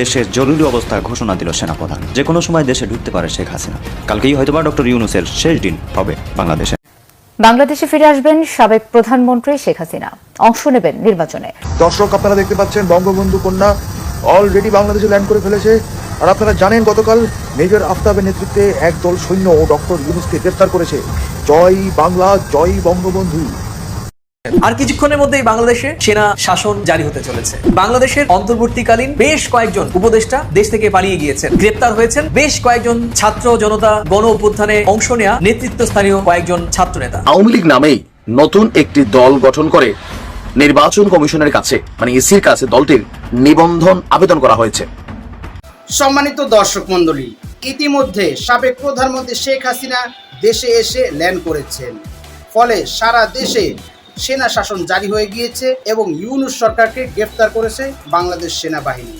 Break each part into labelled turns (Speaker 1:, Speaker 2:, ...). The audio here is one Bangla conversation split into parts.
Speaker 1: দেশের জরুরি অবস্থা ঘোষণা দিল সেনাপ্রধান। যে কোনো সময় দেশে ঢুকতে পারে শেখ হাসিনা। কালকেই হয়তোবা ডক্টর ইউনূসের শেষ দিন হবে বাংলাদেশে।
Speaker 2: বাংলাদেশে ফিরে আসবেন সাবেক প্রধানমন্ত্রী শেখ হাসিনা, অংশ নেবেন নির্বাচনে।
Speaker 3: দর্শক, আপনারা দেখতে পাচ্ছেন বঙ্গবন্ধু কন্যা অলরেডি বাংলাদেশে ল্যান্ড করে ফেলেছে। আর আপনারা জানেন গতকাল মেজর আফতাবের নেতৃত্বে একদল সৈন্য ডক্টর ইউনূসকে গ্রেফতার করেছে। জয় বাংলা, জয় বঙ্গবন্ধু।
Speaker 4: আর কিছুক্ষণের মধ্যেই বাংলাদেশে সেনা শাসন জারি হতে চলেছে। বাংলাদেশের অন্তর্বর্তীকালীন বেশ কয়েকজন উপদেষ্টা দেশ থেকে পালিয়ে গিয়েছেন, গ্রেপ্তার হয়েছেন বেশ কয়েকজন ছাত্র জনতা গণ অভ্যুত্থানে অংশ নেয়া নেতৃত্বস্থানীয় কয়েকজন ছাত্র নেতা।
Speaker 5: আওয়ামী লীগ নামেই নতুন একটি দল গঠন করে নির্বাচন কমিশনের কাছে মানে ইসির কাছে দলটির নিবন্ধন আবেদন করা হয়েছে।
Speaker 6: সম্মানিত দর্শক মণ্ডলী, ইতিমধ্যে সাবেক প্রধানমন্ত্রী শেখ হাসিনা দেশে এসে ল্যান্ড করেছেন। ফলে সারা দেশে সেনা শাসন জারি হয়ে গিয়েছে এবং ইউনূস সরকারকে গ্রেফতার করেছে বাংলাদেশ সেনাবাহিনী।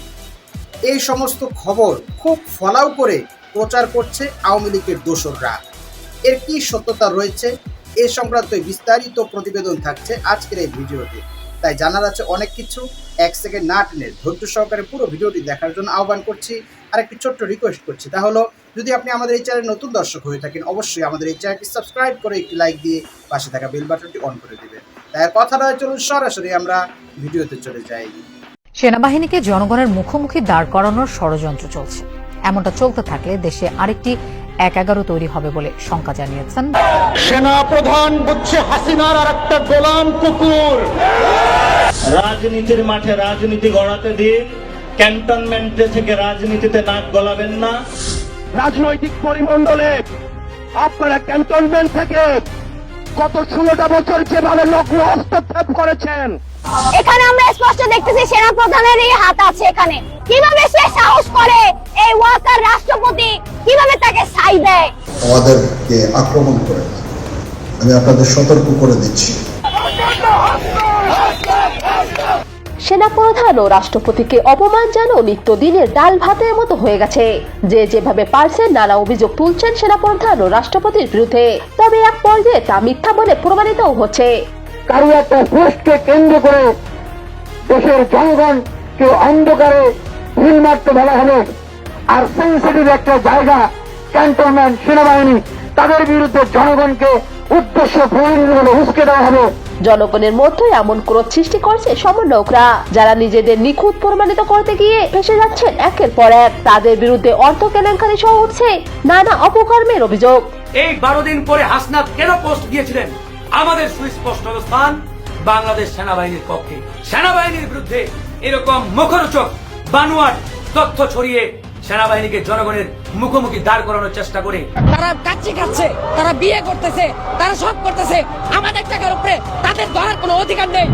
Speaker 6: এই সমস্ত খবর খুব ফলাও করে প্রচার করছে আওয়ামী লীগের দোসররা। এর কি সত্যতা রয়েছে এ সংক্রান্ত বিস্তারিত প্রতিবেদন থাকছে আজকের এই ভিডিওতে। তাই জানার আছে অনেক কিছু। 1 সেকেন্ড না টেনে ধৈর্য সহকারে পুরো ভিডিওটি দেখার জন্য আহ্বান করছি। আর একটি ছোট্ট রিকোয়েস্ট করছি, তা হলো যদি আপনি আমাদের এই চ্যানেলে নতুন দর্শক হয়ে থাকেন, অবশ্যই আমাদের এই চ্যানেলটি সাবস্ক্রাইব করে একটি লাইক দিয়ে পাশে থাকা বেল বাটনটি অন করে দেবেন। তাই কথা নয়, চলুন সরাসরি আমরা ভিডিওতে চলে যাই।
Speaker 2: সেনাবাহিনীকে জনগণের মুখোমুখি দাঁড় করানোর ষড়যন্ত্র চলছে। এমনটা চলতে থাকলে দেশে আরেকটি ১/১১ তৈরি হবে বলে শঙ্কা জানিয়েছেন
Speaker 7: সেনা প্রধান। হচ্ছে হাসিনার আর একটা গোলাম কুকুর। রাজনীতির মাঠে রাজনীতি গড়াতে দিয়ে ক্যান্টনমেন্টে থেকে রাজনীতিতে নাক গলাবেন না। রাজনৈতিক পরিমণ্ডলে আপনারা ক্যান্টনমেন্ট থেকে গত 16টা বছর যেভাবে নগ্ন হস্তক্ষেপ করেছেন,
Speaker 8: এখানে আমরা স্পষ্ট দেখতেছি সেনা প্রধানের এই হাত আছে এখানে। কিভাবে সে সাহস করে এই ওয়াকার রাষ্ট্রপতি কিভাবে তাকে ছাই দেয়।
Speaker 9: আমাদেরকে আক্রমণ করে না, আমি আপনাদের সতর্ক করে দিচ্ছি।
Speaker 10: সেনাপ্রধান ও রাষ্ট্রপতিকে অপমান যেন নিত্যদিনের ডাল ভাতের মতো হয়ে গেছে। যে যেভাবে পারছেন নানা অভিযোগ তুলছেন সেনাপ্রধান ও রাষ্ট্রপতির বিরুদ্ধে। তবে এক পর্যায়ে তা মিথ্যা বলে প্রমাণিতও হচ্ছে।
Speaker 7: কারো একটা পোস্টকে কেন্দ্র করে দেশের জনগণ কেউ অন্ধকারে ভিল মারতে বলা হবে। আর সেন্সিটিভ একটা জায়গা ক্যান্টনমেন্ট সেনাবাহিনী, তাদের বিরুদ্ধে জনগণকে উদ্দেশ্য প্রণোদনে হুঁশকে দেওয়া হবে।
Speaker 10: জনগণের মধ্যে এমন ক্রোধ সৃষ্টি করছে সমন্বয়করা, যারা নিজেদের নিখুঁত প্রমাণিত করতে গিয়ে ফেঁসে যাচ্ছেন একের পর এক। তাদের বিরুদ্ধে অর্থ কেলেঙ্কারি সহ উঠছে নানা অপকর্মের অভিযোগ।
Speaker 11: এই 12 দিন পরে হাসনাত কেন পোস্ট দিয়েছিলেন? আমাদের সুস্পষ্ট অবস্থান বাংলাদেশ সেনাবাহিনীর পক্ষে। সেনাবাহিনীর বিরুদ্ধে এরকম মুখরোচক বানোয়াট তথ্য ছড়িয়ে সেনাবাহিনীকে জনগণের মুখোমুখি দাঁড় করানোর চেষ্টা করে
Speaker 12: তারা কাচ্চি খাচ্ছে, তারা বিয়ে করতেছে, তারা সব করতেছে। আমাদের টাকার উপরে তাদের ধরার কোনো অধিকার নেই।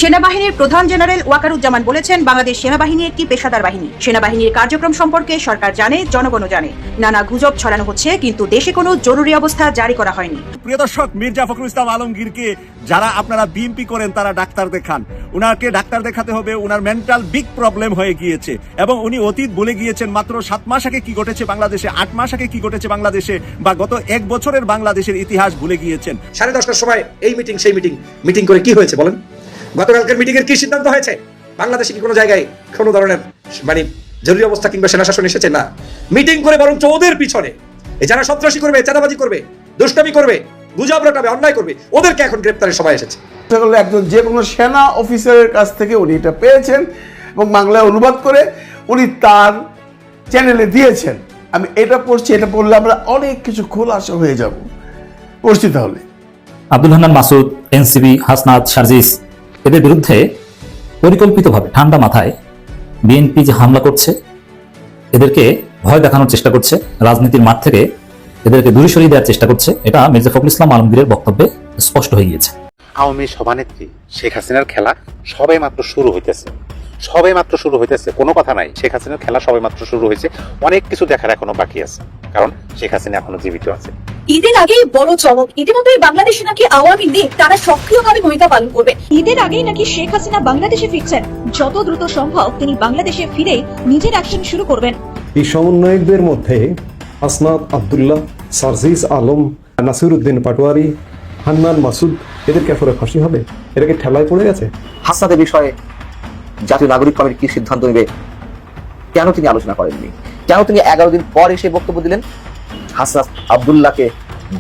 Speaker 13: সেনাবাহিনীর প্রধান জেনারেল ওয়াকারুজ্জামান বলেছেন, বাংলাদেশ সেনাবাহিনী একটি পেশাদার বাহিনী। সেনাবাহিনীর কার্যক্রম সম্পর্কে সরকার জানে, জনগণও জানে। নানা গুজব ছড়ানো হচ্ছে, কিন্তু দেশে কোনো জরুরি অবস্থা জারি করা হয়নি।
Speaker 14: প্রিয় দর্শক, মির্জা ফখরুল ইসলাম আলমগীরকে যারা আপনারা বিএমপি করেন তারা ডাক্তার দেখান। উনাকে ডাক্তার দেখাতে হবে, উনার মেন্টাল বিগ প্রবলেম হয়ে গিয়েছে এবং উনি অতীত বলে গিয়েছেন। মাত্র 7 মাস আগে কি ঘটেছে বাংলাদেশে, 8 মাস আগে কি ঘটেছে বাংলাদেশে, বা গত 1 বছরের বাংলাদেশের ইতিহাস ভুলে গিয়েছেন।
Speaker 15: 10:30টার সময় এই মিটিং সেই মিটিং করে কি হয়েছে বলেন? গতকালকের মিটিং এর কি সিদ্ধান্ত হয়েছে? বাংলাদেশে কি কোনো জায়গায় কোনো ধরনের জরুরি অবস্থা কিংবা সেনা শাসন এসেছে? না। মিটিং করে বরং ওদের পিছনে যারা সন্ত্রাসী করবে, চাঁদাবাজি করবে, দুষ্টামি করবে, গুজব রটাবে, অন্যায় করবে, ওদেরকে এখন গ্রেপ্তারের সময় এসেছে।
Speaker 16: একজন যে কোনো সেনা অফিসারের কাছ থেকে উনি এটা পেয়েছেন এবং বাংলায় অনুবাদ করে উনি তার চ্যানেলে দিয়েছেন। আমি এটা পড়ছি, এটা পড়লে আমরা অনেক কিছু খোলাসা হয়ে যাব। পড়ছি তাহলে।
Speaker 17: আব্দুল হান্নান মাসুদ, এনসিবি, হাসনাত, সার্জিস, এদের বিরুদ্ধে পরিকল্পিতভাবে ঠান্ডা মাথায় বিএনপি যে হামলা করছে, এদেরকে ভয় দেখানোর চেষ্টা করছে, রাজনীতির মাঠ থেকে এদেরকে দূরে সরিয়ে দেওয়ার চেষ্টা করছে, এটা মির্জা ফখরুল ইসলাম আলমগীরের বক্তব্যে স্পষ্ট হয়ে গিয়েছে।
Speaker 18: আওয়ামী সভানেত্রী শেখ হাসিনার খেলা সবে মাত্র শুরু হইতেছে, কোনো কথা নাই। শেখ হাসিনার খেলা সবে মাত্র শুরু হয়েছে। অনেক কিছু দেখার এখনো বাকি আছে, কারণ শেখ হাসিনা এখনো জীবিত আছে।
Speaker 19: ঈদের আগেই বড় চমক, ইতিমধ্যে বাংলাদেশে নাকি আওয়ামী লীগ তারা সক্রিয়ভাবে ভূমিকা পালন করবে। ঈদের আগেই নাকি শেখ হাসিনা বাংলাদেশে ফিরছেন। যত দ্রুত সম্ভব তিনি বাংলাদেশে ফিরে নিজের অ্যাকশন শুরু করবেন।
Speaker 20: এই সমন্বয়কদের মধ্যে হাসনাত আব্দুল্লাহ, সার্জিস আলম, নাসিরউদ্দিন পাটোয়ারি, হান্নান মাসুদ, এদের ক্যাফরে ফাঁসি হবে? এটাকে ঠেলায় পড়ে গেছে।
Speaker 5: হাসনাতের বিষয়ে জাতীয় নাগরিক কমিটি কি সিদ্ধান্ত নেবে কেন তিনি আলোচনা করেননি? কেন তিনি 11 দিন পর এসে বক্তব্য দিলেন? হাসনাত আব্দুল্লাহকে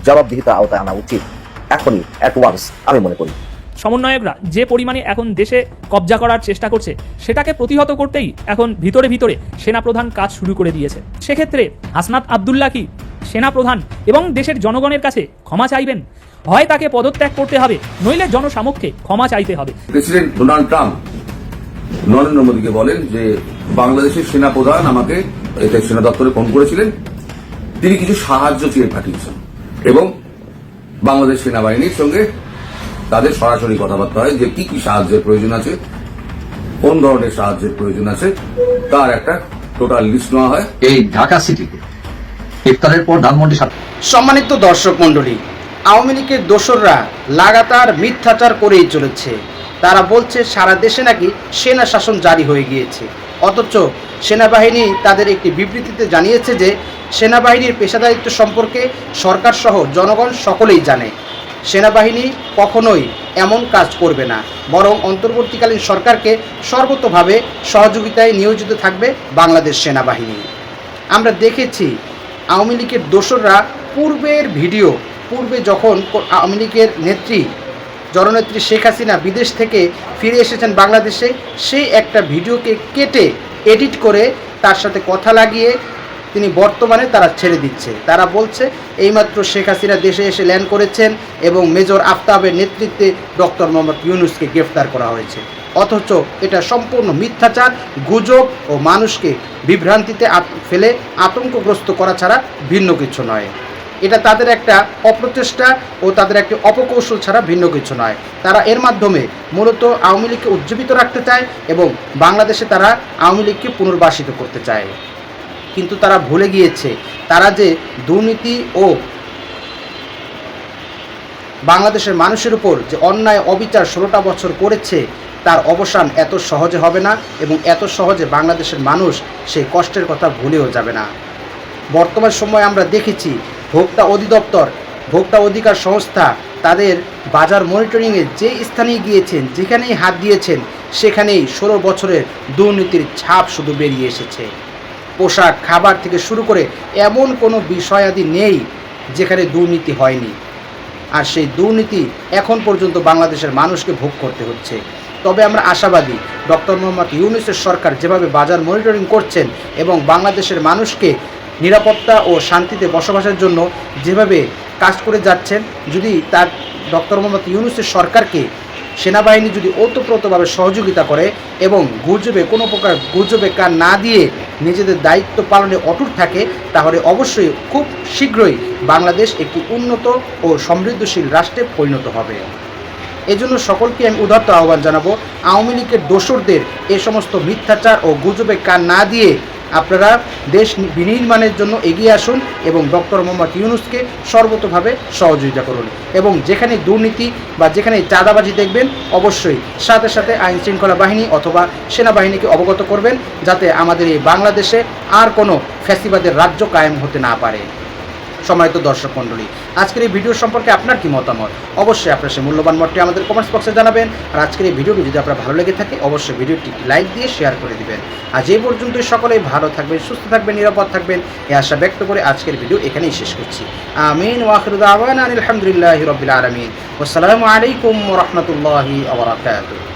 Speaker 5: জবাবদিহিতার আওতায় আনা উচিত এখনই, অ্যাট ওয়ান্স, আমি মনে করি।
Speaker 21: সমন্বয়করা যে পরিমাণে এখন দেশে কবজা করার চেষ্টা করছে সেটাকে প্রতিহত করতেই এখন ভিতরে ভিতরে সেনাপ্রধান কাজ শুরু করে দিয়েছে। সেক্ষেত্রে হাসনাত আব্দুল্লাহ কি সেনাপ্রধান এবং দেশের জনগণের কাছে ক্ষমা চাইবেন? হয় তাকে পদত্যাগ করতে হবে, নইলে জনসমক্ষে ক্ষমা চাইতে হবে।
Speaker 22: প্রেসিডেন্ট ডোনাল্ড ট্রাম্প নরেন্দ্র মোদীকে বলেন যে বাংলাদেশের সেনাপ্রধান আমাকে এটা সেনা দপ্তরে ফোন করেছিলেন, তিনি কিছু সাহায্য চেয়ে পাঠিয়েছেন এবং বাংলাদেশ সেনাবাহিনীর সঙ্গে তাদের সরাসরি কথাবার্তা হয় যে কি কি সাহায্যের প্রয়োজন আছে, কোন ধরনের সাহায্যের প্রয়োজন আছে, তার একটা টোটাল লিস্ট নেওয়া হয়।
Speaker 23: এই ঢাকা সিটিতে ইফতারের পর ধানমন্ডি।
Speaker 6: সম্মানিত দর্শক মণ্ডলী, আওয়ামী লীগের দোসররা লাগাতার মিথ্যাচার করেই চলেছে। তারা বলছে সারা দেশে নাকি সেনা শাসন জারি হয়ে গিয়েছে, অথচ সেনাবাহিনী তাদের একটি বিবৃতিতে জানিয়েছে যে সেনাবাহিনীর পেশাদারিত্ব সম্পর্কে সরকার সহ জনগণ সকলেই জানে। সেনাবাহিনী কখনোই এমন কাজ করবে না, বরং অন্তর্বর্তীকালীন সরকারকে সর্বতোভাবে সহযোগিতায় নিয়োজিত থাকবে বাংলাদেশ সেনাবাহিনী। আমরা দেখেছি আওয়ামী লীগের দোসররা পূর্বের ভিডিও, পূর্বে যখন আওয়ামী লীগের নেত্রী জননেত্রী শেখ হাসিনা বিদেশ থেকে ফিরে এসেছেন বাংলাদেশে, সেই একটা ভিডিওকে কেটে এডিট করে তার সাথে কথা লাগিয়ে তিনি বর্তমানে তারা ছেড়ে দিচ্ছে। তারা বলছে এইমাত্র শেখ হাসিনা দেশে এসে ল্যান্ড করেছেন এবং মেজর আফতাবের নেতৃত্বে ডক্টর মোহাম্মদ ইউনূসকে গ্রেফতার করা হয়েছে, অথচ এটা সম্পূর্ণ মিথ্যাচার, গুজব ও মানুষকে বিভ্রান্তিতে ফেলে আতঙ্কগ্রস্ত করা ছাড়া ভিন্ন কিছু নয়। এটা তাদের একটা অপ্রচেষ্টা ও তাদের একটা অপকৌশল ছাড়া ভিন্ন কিছু নয়। তারা এর মাধ্যমে মূলত আওয়ামী লীগকে উজ্জীবিত রাখতে চায় এবং বাংলাদেশে তারা আওয়ামী লীগকে পুনর্বাসিত করতে চায়। কিন্তু তারা ভুলে গিয়েছে তারা যে দুর্নীতি ও বাংলাদেশের মানুষের উপর যে অন্যায় অবিচার 16টা বছর করেছে, তার অবসান এত সহজে হবে না এবং এত সহজে বাংলাদেশের মানুষ সেই কষ্টের কথা ভুলেও যাবে না। বর্তমান সময়ে আমরা দেখেছি ভোক্তা অধিদপ্তর, ভোক্তা অধিকার সংস্থা তাদের বাজার মনিটরিংয়ে যে স্থানেই গিয়েছেন, যেখানেই হাত দিয়েছেন, সেখানেই 16 বছরের দুর্নীতির ছাপ শুধু বেরিয়ে এসেছে। পোশাক, খাবার থেকে শুরু করে এমন কোনো বিষয়াদি নেই যেখানে দুর্নীতি হয়নি, আর সেই দুর্নীতি এখন পর্যন্ত বাংলাদেশের মানুষকে ভোগ করতে হচ্ছে। তবে আমরা আশাবাদী ডক্টর মোহাম্মদ ইউনূসের সরকার যেভাবে বাজার মনিটরিং করছেন এবং বাংলাদেশের মানুষকে নিরাপত্তা ও শান্তিতে বসবাসের জন্য যেভাবে কাজ করে যাচ্ছেন, যদি তার ডক্টর মোহাম্মদ ইউনূসের সরকারকে সেনাবাহিনী যদি ওতপ্রোতভাবে সহযোগিতা করে এবং গুজবে কোনো প্রকার গুজবে কান না দিয়ে নিজেদের দায়িত্ব পালনে অটুট থাকে, তাহলে অবশ্যই খুব শীঘ্রই বাংলাদেশ একটি উন্নত ও সমৃদ্ধশীল রাষ্ট্রে পরিণত হবে। এজন্য সকলকে আমি উদাত্ত আহ্বান জানাবো, আওয়ামী লীগের দোসরদের এ সমস্ত মিথ্যাচার ও গুজবে কান না দিয়ে আপনারা দেশ বিনির্মাণের জন্য এগিয়ে আসুন এবং ডক্টর মোহাম্মদ ইউনূসকে সর্বতোভাবে সহযোগিতা করুন। এবং যেখানে দুর্নীতি বা যেখানে চাঁদাবাজি দেখবেন, অবশ্যই সাথে সাথে আইন শৃঙ্খলা বাহিনী অথবা সেনাবাহিনীকে অবগত করবেন, যাতে আমাদের এই বাংলাদেশে আর কোনো ফ্যাসিবাদের রাজ্য কায়েম হতে না পারে। সম্মানিত দর্শক মণ্ডলী, আজকের এই ভিডিও সম্পর্কে আপনার কি মতামত? অবশ্যই আপনার সেই মূল্যবান মতটি আমাদের কমেন্টস বক্সে জানাবেন। আর আজকের এই ভিডিওটি যদি আপনার ভালো লেগে থাকে, অবশ্যই ভিডিওটি লাইক দিয়ে শেয়ার করে দিবেন। আজ এই পর্যন্তই সকলেই ভালো থাকবেন, সুস্থ থাকবেন, নিরাপদ থাকবেন, এই আশা ব্যক্ত করে আজকের ভিডিও এখানেই শেষ করছি। আমিন ওয়া আখিরু দাওয়ানা আলহামদুলিল্লাহি রাব্বিল আলামিন। আসসালামু আলাইকুম ওয়া রাহমাতুল্লাহি ওয়া বারাকাতুহু।